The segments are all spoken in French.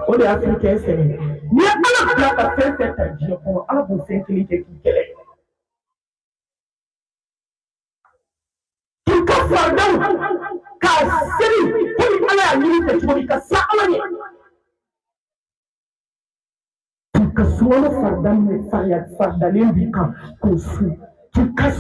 O de y'a Africain sɛgɛn ni ye Ala bila ka fɛn fɛn ta diɲɛ kɔnɔ Ala b'o fɛn kelen kɛ k'i kɛlɛ k'i ka fardaw k'a seri komi Ala y'a ɲini fɛ cogo min ka sa Ala ɲɛ k'i ka sunkalo fardalen b'i kan k'o su k'i ka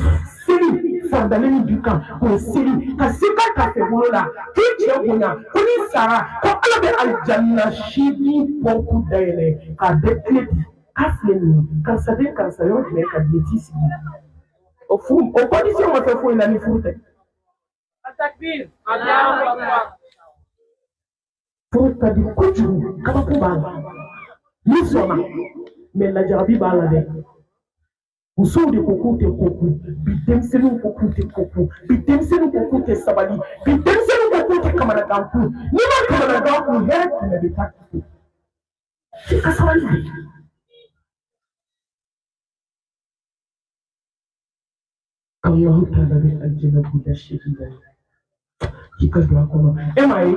seli fardalen b'i kan k'o seli ka sika ka fɛ bolo la k'i cɛ bonya ko n'i sara ko Ala bɛ alijanna 8 pɔnpu dayɛlɛ k'a bɛɛ tile di k'a filɛ nin ye karisa den karisa yɔrɔ jumɛn ka di ye t'i sigi o condition ma fɛ foyi la ni furu tɛ furu ka di kojugu kabako b'a la n'i sɔnna mais lajarabi b'a la dɛ musow de ko k'u tɛ koku bi denmisɛnninw ko k'u tɛ koku bi denmisɛnninw ko k'u tɛ sabali bi denmisɛnninw ko k'u tɛ kamanagan-ku n'i ma kamanagan-ku hɛrɛ kɛmɛ bɛ taa k'i f'i ka sabali de Allahu ta'ala bɛ aljana bunda seegin k'i ka don a kɔnɔ e m'a ye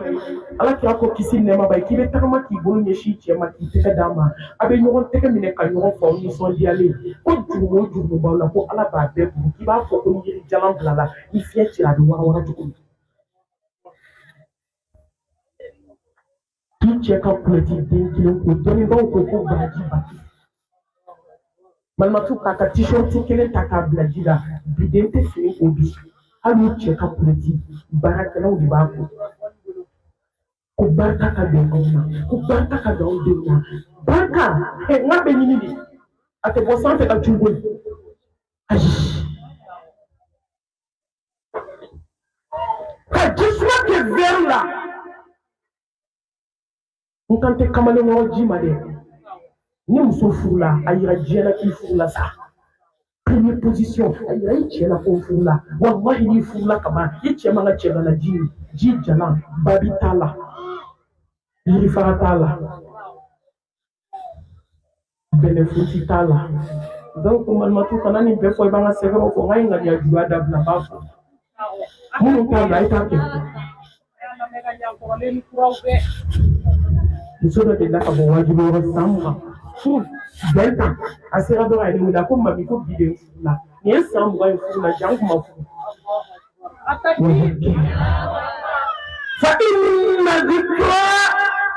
Ala kira ko kisi nɛɛma b'a ye k'i bɛ tagama k'i bolo ɲɛsin cɛ ma k'i tɛgɛ d'a ma a bɛ ɲɔgɔn tɛgɛ minɛ ka ɲɔgɔn fɔ nisɔndiyalen ko jurumu o jurumu b'aw la ko Ala b'a bɛɛ buru k'i b'a fɔ ko ni yiri jalan bilala ni fiɲɛ cira a bɛ wara cogo min k'i cɛ ka kulɛti den kelen ko dɔnnibaw ko baraji baki balimatu k'a ka t-shirt kelen ta k'a bila ji la biden tɛ fini ko bi hali n'u cɛ ka kulɛti baarakɛlaw de b'a ko ko barika ka don anw na ko barika ka don anw denw na barika n bɛ ɲini de a tɛ bɔ sanfɛ ka jungo ye ayi ka jisuma kɛ verre la n kan tɛ kamalenkɔrɔ ji ma dɛ ni muso furula a yira diɲɛ na k'i furula sa première position a yira i cɛ la ko n furula wallahi n'i furula kaban i cɛ man ka cɛgana ji jalan babi t'a la yirifaga t'a la bɛlɛfuti t'a la donc malimatu kana nin bɛɛ fɔ i b'an ka sɛgɛrɛw fɔ n ka ɲi ŋaniya juguya dabila b'a fɔ minnu t'a la i t'a kɛ muso dɔ delila ka bɔ wajibi yɔrɔ san 20 bɛn kan a sera dɔrɔn a ye ne wele a ko mami ko bi de n furula nin ye san 20 ye furu la jan kuma furu fa inna dhikra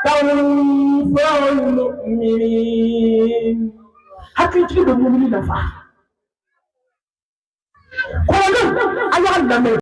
tanfa'ul mu'minin hakilitigi bɛ mumini nafa kɔrɔlen a y'a lamɛn